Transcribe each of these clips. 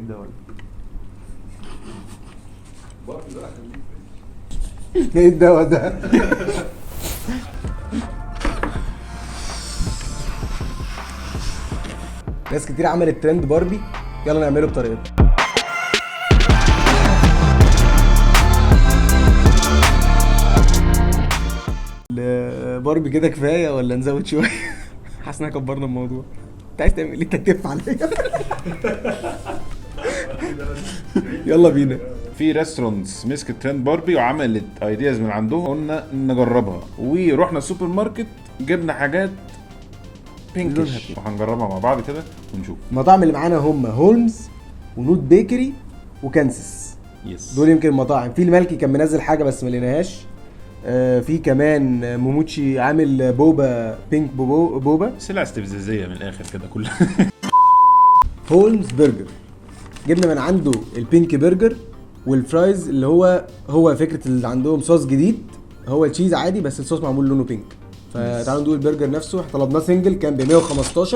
ده ولا ايه الدواء ده؟ ناس كتير عملت ترند باربي، يلا نعمله بطريقتنا. باربي كده كفايه ولا نزود شويه؟ حاسس ان كبرنا الموضوع. انت عايز تعمل ايه؟ انت تلف عليا. يلا بينا. في ريستورانتس مسكت ترند باربي وعملت ايدياز من عندهم، قلنا نجربها ورحنا السوبر ماركت جبنا حاجات بينكش وهنجربها مع بعض كده ونشوف. المطاعم اللي معانا هم هولمز ونوت بيكري وكانسس. يس دول يمكن المطاعم. في الملكي كان منزل حاجه بس ما لقيناهاش. في كمان موموتشي عامل بوبا بينك بوبا سلع استفزازيه من الاخر كده كلها. هولمز برجر جبنا من عنده البينك برجر والفرايز اللي هو فكره اللي عندهم صوص جديد. هو التشيز عادي بس الصوص معمول لونه بينك. فتعالوا ندوق البرجر نفسه. احنا طلبناه سنجل كان ب 115،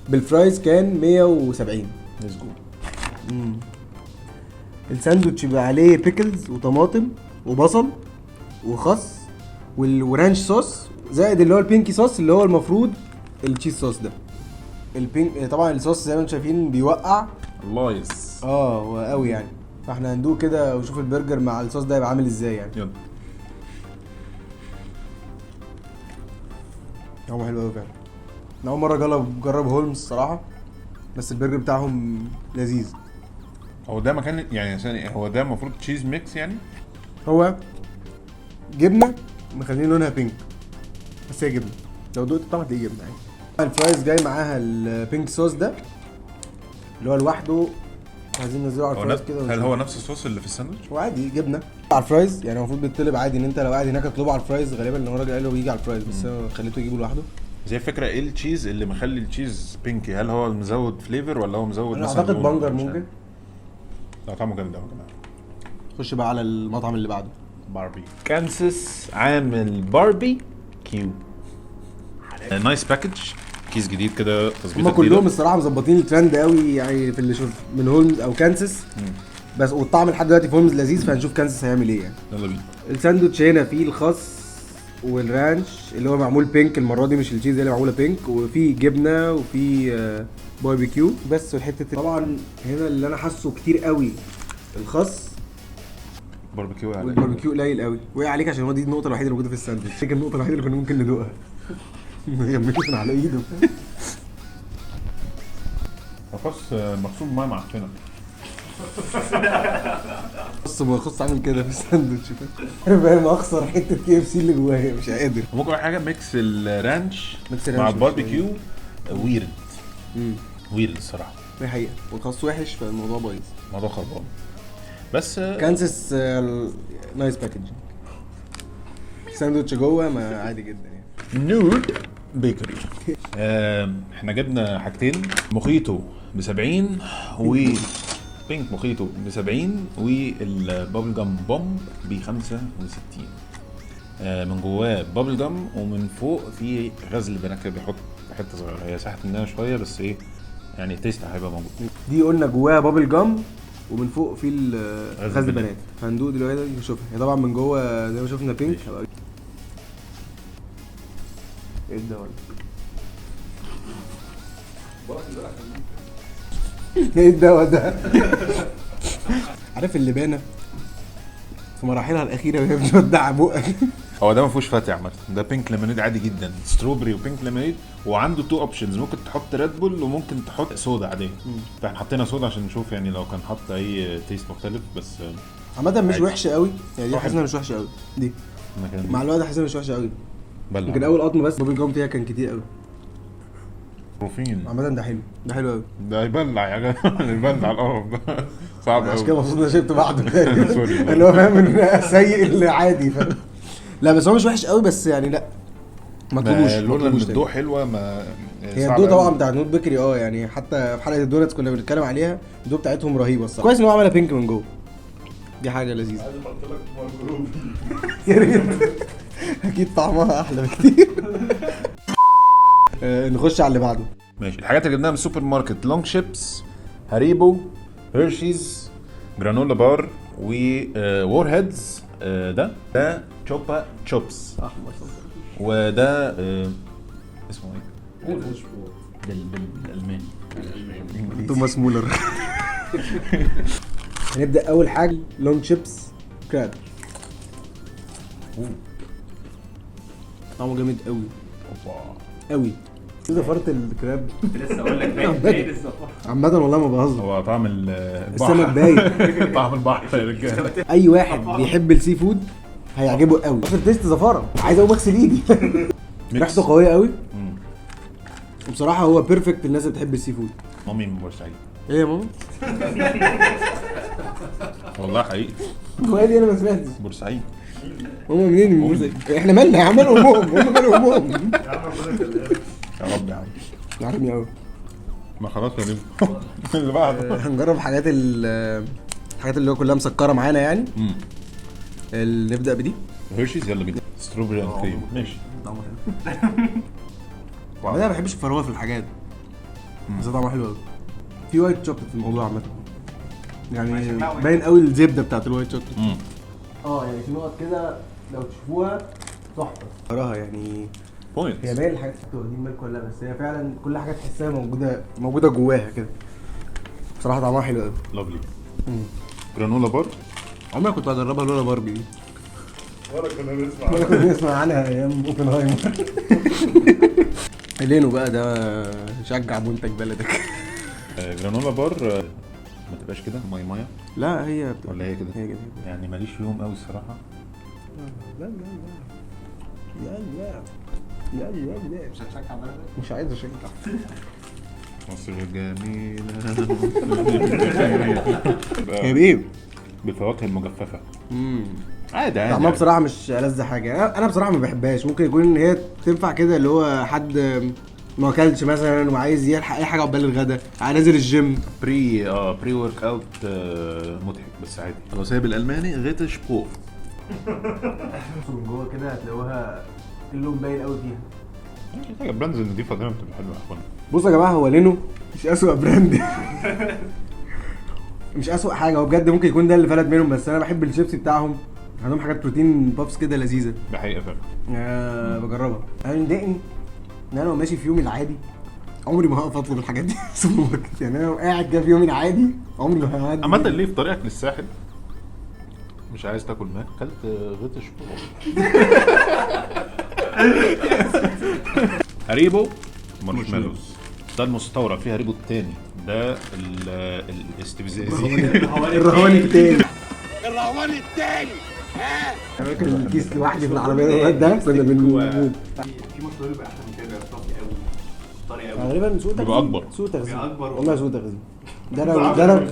بالفرايز كان 170. ليتس جو. الساندوتش بقى عليه بيكلز وطماطم وبصل وخس ورانش صوص زائد اللي هو البينكي صوص اللي هو المفروض التشيز صوص ده. البينك طبعا الصوص زي ما انتم شايفين بيوقع الله يس. وقوي يعني. فاحنا هندوق كده ونشوف البرجر مع الصوص ده هيبقى عامل ازاي يعني. يلا. طعمه حلو قوي فعلا. انا اول مره اجرب هولمز الصراحه، بس البرجر بتاعهم لذيذ. هو ده مكان يعني ثاني، هو ده المفروض تشيز ميكس يعني. هو جبنه مخلين لونها بينك بس هي جبنه. لو دقت الطعم هتلاقيه جبنه يعني. الفرايز جاي معاها البينك صوص ده اللي هو لوحده. عايزين ننزله على الفرايز كده. هل هو نفس الصوص اللي في الساندوتش؟ هو عادي جبنه على الفرايز يعني. المفروض بيتطلب عادي ان انت لو قاعد هناك تطلبه على الفرايز. غالبا ان هو الراجل قال له بيجي على الفرايز بس انا خليته يجيبه لوحده. زي فكره ايه التشيز اللي مخلي التشيز بينكي؟ هل هو مزود فليفر ولا هو مزود انا مثلا اعتقد لون؟ بنجر ممكن. لا طعمه جامد قوي كمان. خش بقى على المطعم اللي بعده. باربي كانسس عامل باربي كيو. نايس باكج، كيس جديد كده تظبيطه. هم كلهم الصراحه مظبطين الترند قوي يعني في اللي شوف من هولمز او كانسس. بس والطعم لحد دلوقتي في هولمز لذيذ. فهنشوف كانسس هيعمل ايه يعني. يلا بينا. الساندوتش هنا فيه الخس والرانش اللي هو معمول بينك المره دي، مش التشيز اللي معموله بينك. وفي جبنه وفي باربيكيو بس. والحته طبعا هنا اللي انا حاسه كتير قوي الخس باربيكيو يعني. والباربيكيو قليل قوي. وقع عليك عشان هو دي النقطه الوحيده اللي موجوده في الساندوتش. دي النقطه الوحيده اللي كنا ممكن ندوقها. غمته من على ايده. الخس مقصود معاه معفنه. بص عامل كده في الساندوتش. فاهم اخسر حته كي اف سي اللي جوايا مش قادر. ممكن اول حاجه ميكس الرانش ميكس مع الرانش الباربيكيو ويرد. ويرد الصراحه. دي حقيقه. والخس وحش فالموضوع بايظ. الموضوع خربان بس. كانسس نايس باكج. ساندوتش جوه ما عادي جدا يعني. نود بيكري. احنا جبنا حاجتين، مخيطو ب70 و بينك مخيطو ب70 والبابل جام بوم ب65. من جواه بابل جام ومن فوق في غزل بنات كده بيحط حته صغيره. هي ساحت منها شويه بس ايه يعني التيست هيبقى موجود. دي قلنا جواها بابل جام ومن فوق في غزل بنات. هندوق دلوقتي نشوفها. هي طبعا من جوه زي ما شفنا بينك. ايه ده ولا ايه الدواء ده؟ عارف اللبانه في مراحلها الاخيره وهي بتودع بقك. هو ده ما فيهوش فاتي عامه. ده بينك ليمونيد عادي جدا، ستروبري وبينك ليمونيد. وعنده تو اوبشنز، ممكن تحط ريد بول وممكن تحط صودا عاديه. فاحنا حطينا صودا عشان نشوف يعني لو كان حط اي تيست مختلف. بس عامه مش وحشه قوي يعني. دي حاسسها مش وحشه قوي. دي مع الوقت حاسسها مش وحشه قوي. يمكن اول قطمه بس بابل جام فيها كان كتير قوي. بروفين عامه ده حلو. ده حلو قوي. ده يبلع يا جدع. يبلع القرف ده صعب قوي. عشان كده المفروض انا شربت بعده. اللي هو فاهم ان سيء اللي عادي فاهم. لا بس هو مش وحش قوي بس يعني لا ما تطلبوش. لولا ان الضوء حلوه ما هي الضوء طبعا بتاع نوت بيكري يعني حتى في حلقه الدونتس كنا بنتكلم عليها. الضوء بتاعتهم رهيبه الصراحه. كويس ان هو عملها بينك من جوه. دي حاجه لذيذه. يا ريت. اكيد طعمها احلى بكتير. نخش على اللي بعده. ماشي. الحاجات اللي جبناها من السوبر ماركت: لونج شيبس، هاريبو، هيرشيز جرانولا بار وور هيدز. ده تشوبا تشوبس، وده اسمه ايه بالالماني؟ توماس مولر. هنبدا اول حاجه لونج شيبس كراب. طعمه جامد قوي قوي. زفرت الكراب. لسه اقول لك باين الزفاره عامة والله ما بهزر، هو طعم البحر. السمك باين. طعم البحر يا رجاله. اي واحد بيحب السي فود هيعجبه قوي. اصل تيست زفاره، عايز اقوم اغسل ايدي. ريحته قويه قوي، وبصراحه هو بيرفكت للناس اللي بتحب السي فود. مامي من بورسعيد. ايه يا ماما؟ والله حقيقي هو دي انا ما سمعتش. بورسعيد. ماما منين؟ من بورسعيد. احنا مالنا يا عم؟ امهم هم مالهم امهم. يا رب يا عم. عارفني قوي. ما خلاص يا ريم. اللي بعده. هنجرب الحاجات اللي هو كلها مسكره معانا يعني. نبدا بدي هيرشيز. يلا بينا. ستروبري اند كريم. ماشي. انا ما بحبش الفراوله في الحاجات، بس طعمها حلو قوي. في وايت شوكليت في الموضوع عامه، يعني باين قوي الزبده بتاعت الوايت شوكليت. يعني في نقط كده لو تشوفوها تحفه وراها يعني. بوينت. هي باين الحاجات اللي واخدين بالك ولا، بس هي فعلا كل حاجه تحسها موجوده جواها كده. بصراحه طعمها حلو قوي. لافلي. جرانولا بار. عمري كنت هجربها لولا باربي دي، ولا كنا نسمع عنها ايام اوبنهايمر. لينو بقى ده شجع منتج بلدك. جرانولا بار. ما تبقاش كده ماي. لا هي ولا هي كده؟ هي كده. يعني ماليش فيهم قوي الصراحه. لا مش هتشجع بلدك؟ مش عايز اشجع. مصر الجميلة. هي بايه؟ بالفواكه المجففة. عادي طعمها بصراحه مش ألذ حاجه. انا بصراحه ما بحبهاش. ممكن يكون ان هي تنفع كده اللي هو حد ما اكلش مثلا وعايز يلحق اي حاجه قبل الغدا، نازل الجيم. بري ورك اوت مضحك بس عادي. خلاص هي بالالماني غيتش بو. من جوه كده هتلاقوها اللون باين قوي فيها. حاجه براندز نضيفه دايما بتبقى حلوه يا اخوانا. بصوا يا جماعه، هو لينو مش اسوأ براند. مش اسوأ حاجه، هو بجد ممكن يكون ده اللي فلت منهم، بس انا بحب الشيبسي بتاعهم. عندهم حاجات بروتين بابس كده لذيذه. ده حقيقه فعلا. بجربها. انا مضايقني ان انا لو ماشي في يومي العادي عمري ما هقف اطلب الحاجات دي في السوبر ماركت. يعني انا لو قاعد كده في يومي العادي عمري ما هعدي. عامة ليه في طريقك للساحل مش عايز تاكل ماك كلت غطش بو. هاريبو مارشميلوز. ده المستورد فيه. هاريبو التاني ده الاستفزازي. الرهواني التاني. فاكر الكيس لوحدي في العربيه ده كنا بنموت. في مشروع يبقى احسن من كده، صافي قوي طري قوي. غالبا سوق تغذيه. بيبقى اكبر. سوق تغذيه اكبر والله. سوق تغذيه ده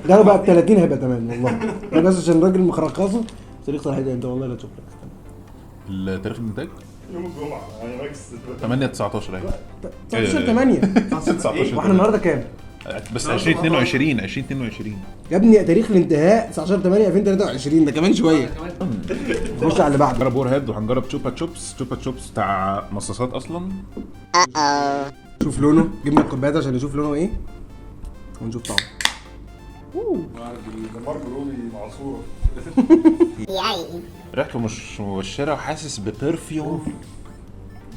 لو بقى ب 30 هيبقى تمام والله. ده بس عشان الراجل مخرقصه. طريق صلاح انت والله لا تشوف لك. التاريخ الانتاج يوم الجمعة يعني ماكس 8/19 اهي. 19 8 19 واحنا النهارده كام؟ بس 2022 يا ابني تاريخ الانتهاء 19 8 2023 ده كمان شويه. نخش على اللي بعده. هنجرب وور هيد وهنجرب تشوبا تشوبس بتاع مصاصات اصلا. شوف لونه. جبنا الكوبايات عشان نشوف لونه ايه ونشوف طعمه. ده مارك روبي معصورة. ريحته مش مبشره وحاسس ببرفيوم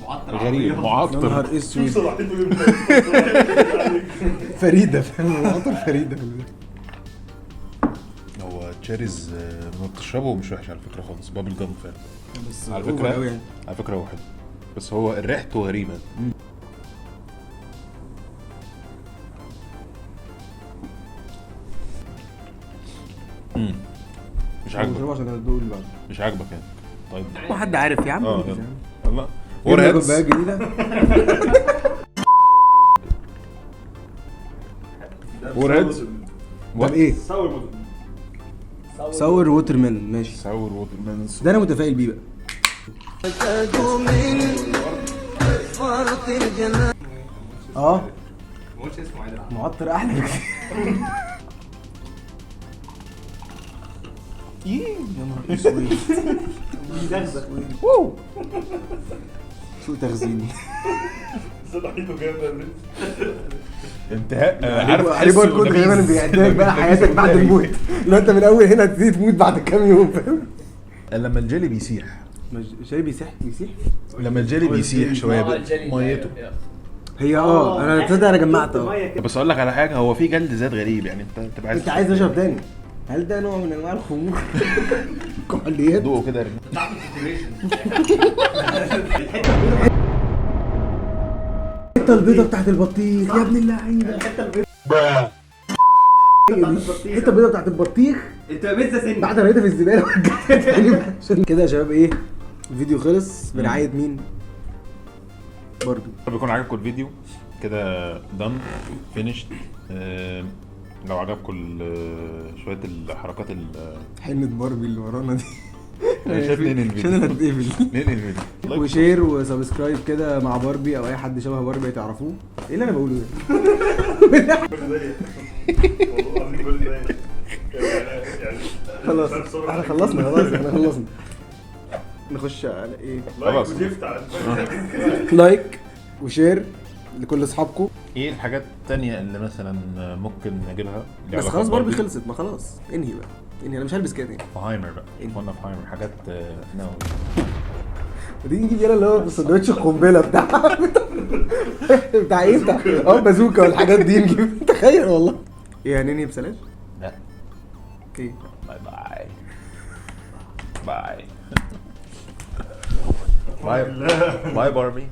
معطر غريب يا معطر. نهار اسود. صلاحيته امتى؟ فريده فاهم. عطر فريده. هو تشيريز لما بتشربه مش وحش على فكره خالص. بابل جام فعلا. بس على أوفر فكره أوي يعني. على فكره هو حلو بس هو ريحته غريبه. مش عاجبك. عشان ادوق اللي بعده. مش عاجبك يعني. طيب هو حد عارف يا عم؟ يلا وور وور هيدز هيدز جديده. وور هيدز. طب ايه؟ ساور ووتر ميلون. ماشي. ساور ووتر ميلونز. ده انا متفائل بيه بقى. اه ما قلتش اسمه عادل. معطر احلى بكتير. يا نهار اسود. سوق تخزين. صلاحيته جامده. انتهاء عليه باركود غالبا بيعدلك بقى حياتك بعد الموت. لو انت من اول هنا تبتدي تموت بعد كام يوم، فاهم؟ لما الجيلي بيسيح، شاي بيسيح. لما الجيلي بيسيح شويه ميته. هي انا تصدق انا جمعت بس اقول لك على حاجه، هو في جلد ذات غريب يعني، انت تبقى انت عايز تشرب تاني؟ هل ده نوع من انواع الخمور؟ كحوليات. دوقه كده. الحته البيضه بتاعت البطيخ يا ابن اللعيبه. الحته البيضه بتاعت البطيخ انت بيتزا سن بعد ما لقيتها في الزباله ورجعتها تاني. عشان كده يا شباب ايه، الفيديو خلص برعايه مين؟ باربي. بيكون عجبكم الفيديو كده دن فينيشد. لو عجبكم شويه الحركات حنة باربي اللي ورانا دي. شايف ننهي الفيديو. عشان انا اتقفل. ننهي الفيديو. وشير وسبسكرايب كده مع باربي او اي حد شبه باربي تعرفوه. ايه اللي انا بقوله ده؟ والله العظيم كل ده يعني خلاص احنا خلصنا. نخش على ايه؟ خلاص. لايك وجفت على لايك وشير لكل اصحابكم. ايه الحاجات التانية اللي مثلا ممكن نجيبها؟ بس خلاص باربي خلصت، ما خلاص انهي بقى. انا مش هلبس كده تاني. فهايمر بقى، قلنا فهايمر حاجات نو. ودي نجيب يلا اللي هو السندوتش القنبله بتاع ايه بتاع بازوكا والحاجات دي نجيب. تخيل والله. ايه هننهي بسلاش؟ لا. اوكي باي باي باي باي باي باربي.